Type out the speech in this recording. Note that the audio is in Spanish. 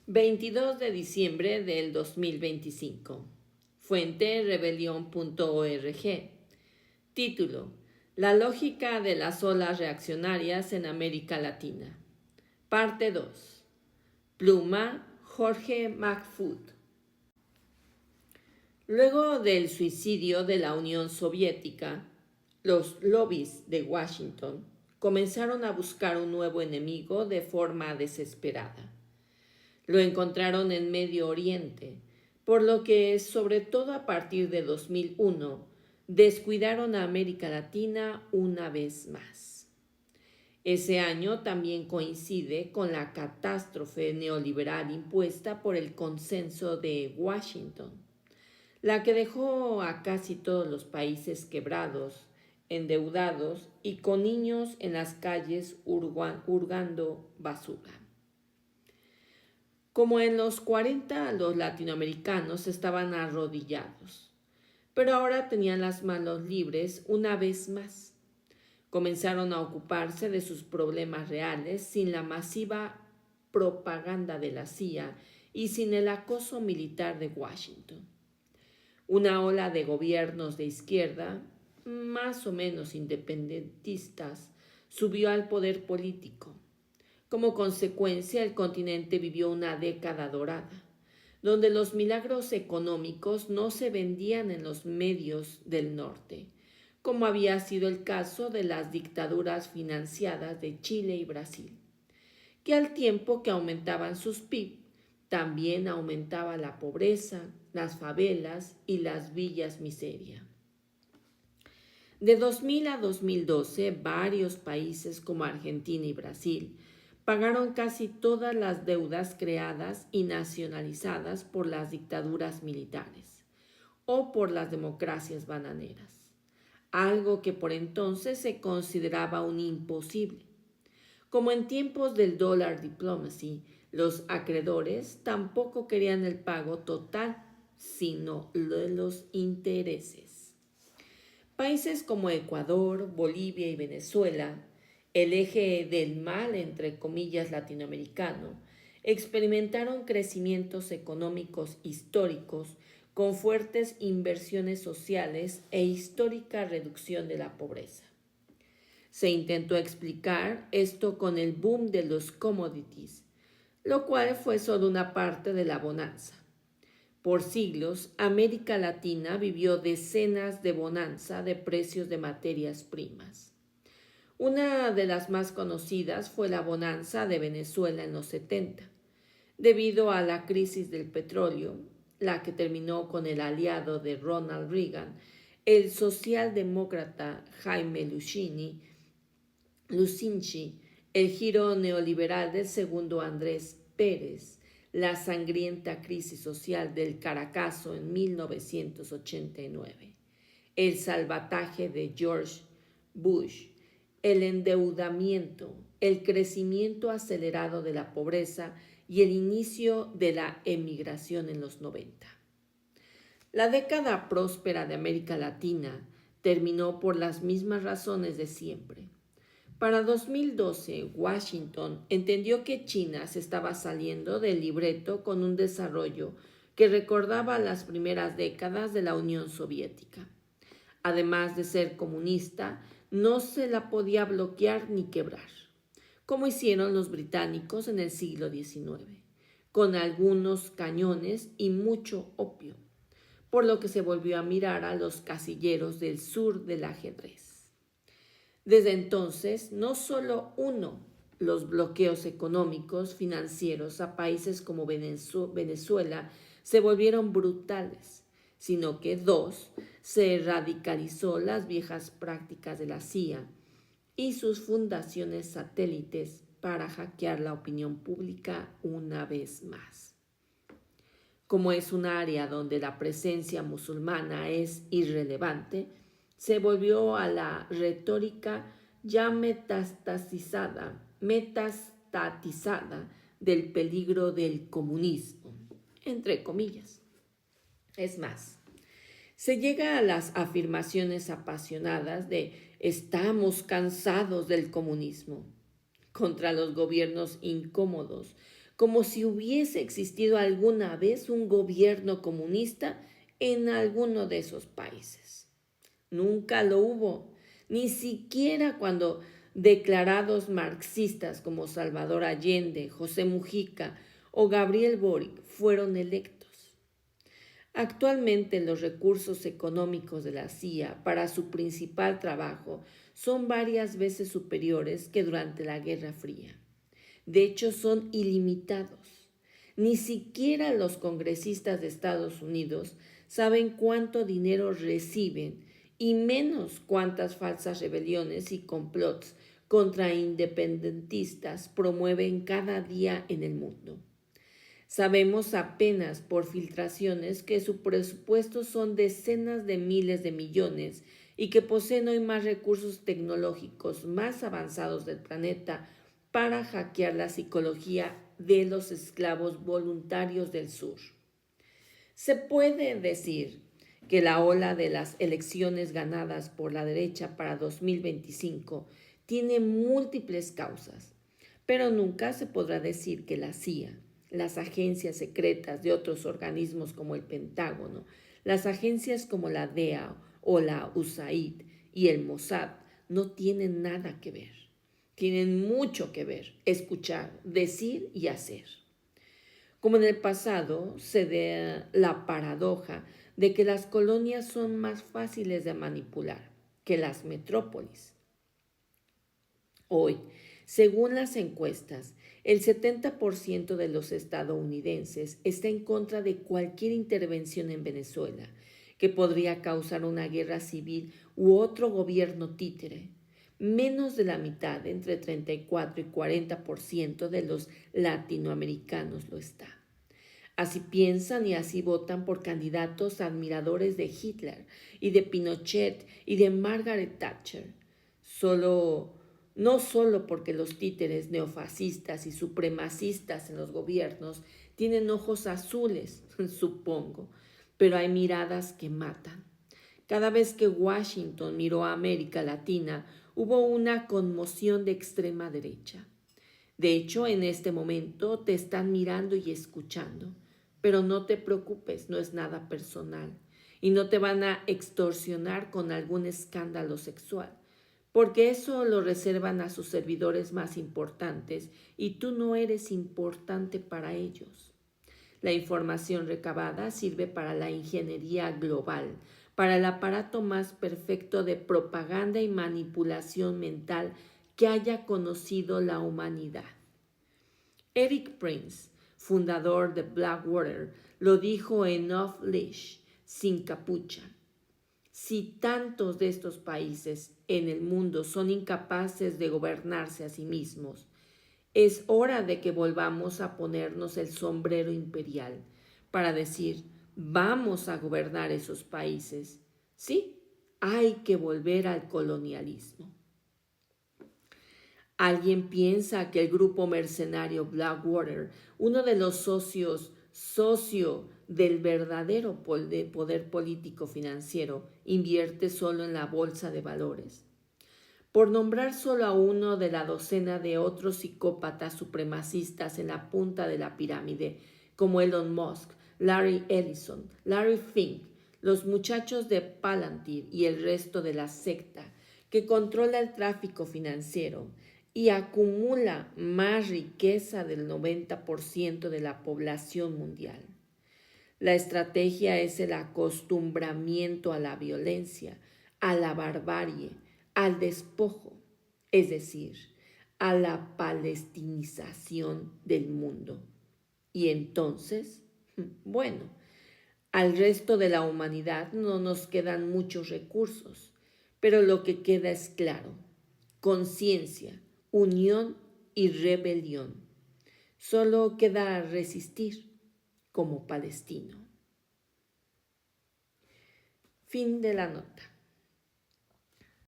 22 de diciembre del 2025. Fuente rebelión.org. Título: La lógica de las olas reaccionarias en América Latina. Parte 2. Pluma: Jorge Mahfoud. Luego del suicidio de la Unión Soviética, los lobbies de Washington comenzaron a buscar un nuevo enemigo de forma desesperada. Lo encontraron en Medio Oriente, por lo que, sobre todo a partir de 2001, descuidaron a América Latina una vez más. Ese año también coincide con la catástrofe neoliberal impuesta por el Consenso de Washington, la que dejó a casi todos los países quebrados, endeudados y con niños en las calles hurgando basura. Como en los 40, los latinoamericanos estaban arrodillados, pero ahora tenían las manos libres una vez más. Comenzaron a ocuparse de sus problemas reales sin la masiva propaganda de la CIA y sin el acoso militar de Washington. Una ola de gobiernos de izquierda, más o menos independentistas, subió al poder político. Como consecuencia, el continente vivió una década dorada, donde los milagros económicos no se vendían en los medios del norte, como había sido el caso de las dictaduras financiadas de Chile y Brasil, que al tiempo que aumentaban sus PIB, también aumentaba la pobreza, las favelas y las villas miseria. De 2000 a 2012, varios países como Argentina y Brasil pagaron casi todas las deudas creadas y nacionalizadas por las dictaduras militares o por las democracias bananeras, algo que por entonces se consideraba un imposible. Como en tiempos del dollar diplomacy, los acreedores tampoco querían el pago total, sino los intereses. Países como Ecuador, Bolivia y Venezuela, el eje del mal, entre comillas, latinoamericano, experimentaron crecimientos económicos históricos con fuertes inversiones sociales e histórica reducción de la pobreza. Se intentó explicar esto con el boom de los commodities, lo cual fue solo una parte de la bonanza. Por siglos, América Latina vivió decenas de bonanza de precios de materias primas. Una de las más conocidas fue la bonanza de Venezuela en los 70, debido a la crisis del petróleo, la que terminó con el aliado de Ronald Reagan, el socialdemócrata Jaime Lucinchi, el giro neoliberal del segundo Andrés Pérez, la sangrienta crisis social del Caracazo en 1989, el salvataje de George Bush, el endeudamiento, el crecimiento acelerado de la pobreza y el inicio de la emigración en los 90. La década próspera de América Latina terminó por las mismas razones de siempre. Para 2012, Washington entendió que China se estaba saliendo del libreto con un desarrollo que recordaba las primeras décadas de la Unión Soviética. Además de ser comunista, no se la podía bloquear ni quebrar, como hicieron los británicos en el siglo XIX, con algunos cañones y mucho opio, por lo que se volvió a mirar a los casilleros del sur del ajedrez. Desde entonces, no solo los bloqueos económicos, financieros a países como Venezuela se volvieron brutales, sino que se radicalizó las viejas prácticas de la CIA y sus fundaciones satélites para hackear la opinión pública una vez más. Como es un área donde la presencia musulmana es irrelevante, se volvió a la retórica ya metastatizada del peligro del comunismo, entre comillas. Es más, se llega a las afirmaciones apasionadas de estamos cansados del comunismo contra los gobiernos incómodos, como si hubiese existido alguna vez un gobierno comunista en alguno de esos países. Nunca lo hubo, ni siquiera cuando declarados marxistas como Salvador Allende, José Mujica o Gabriel Boric fueron electos. Actualmente los recursos económicos de la CIA para su principal trabajo son varias veces superiores que durante la Guerra Fría. De hecho, son ilimitados. Ni siquiera los congresistas de Estados Unidos saben cuánto dinero reciben y menos cuántas falsas rebeliones y complots contra independentistas promueven cada día en el mundo. Sabemos apenas por filtraciones que su presupuesto son decenas de miles de millones y que poseen hoy más recursos tecnológicos más avanzados del planeta para hackear la psicología de los esclavos voluntarios del sur. Se puede decir que la ola de las elecciones ganadas por la derecha para 2025 tiene múltiples causas, pero nunca se podrá decir que la CIA, las agencias secretas de otros organismos como el Pentágono, las agencias como la DEA o la USAID y el Mossad no tienen nada que ver. Tienen mucho que ver, escuchar, decir y hacer. Como en el pasado, se da la paradoja de que las colonias son más fáciles de manipular que las metrópolis. Hoy, según las encuestas, el 70% de los estadounidenses está en contra de cualquier intervención en Venezuela que podría causar una guerra civil u otro gobierno títere. Menos de la mitad, entre 34 y 40% de los latinoamericanos lo está. Así piensan y así votan por candidatos admiradores de Hitler y de Pinochet y de Margaret Thatcher. No solo porque los títeres neofascistas y supremacistas en los gobiernos tienen ojos azules, supongo, pero hay miradas que matan. Cada vez que Washington miró a América Latina, hubo una conmoción de extrema derecha. De hecho, en este momento te están mirando y escuchando, pero no te preocupes, no es nada personal y no te van a extorsionar con algún escándalo sexual, porque eso lo reservan a sus servidores más importantes y tú no eres importante para ellos. La información recabada sirve para la ingeniería global, para el aparato más perfecto de propaganda y manipulación mental que haya conocido la humanidad. Eric Prince, fundador de Blackwater, lo dijo en Off Leash, sin capucha. Si tantos de estos países en el mundo son incapaces de gobernarse a sí mismos, es hora de que volvamos a ponernos el sombrero imperial para decir, vamos a gobernar esos países. Sí, hay que volver al colonialismo. ¿Alguien piensa que el grupo mercenario Blackwater, uno de los socio del verdadero poder político financiero, invierte solo en la bolsa de valores? Por nombrar solo a uno de la docena de otros psicópatas supremacistas en la punta de la pirámide, como Elon Musk, Larry Ellison, Larry Fink, los muchachos de Palantir y el resto de la secta que controla el tráfico financiero y acumula más riqueza del 90% de la población mundial. La estrategia es el acostumbramiento a la violencia, a la barbarie, al despojo, es decir, a la palestinización del mundo. Y entonces, bueno, al resto de la humanidad no nos quedan muchos recursos, pero lo que queda es claro: conciencia, unión y rebelión. Solo queda resistir como palestino. Fin de la nota.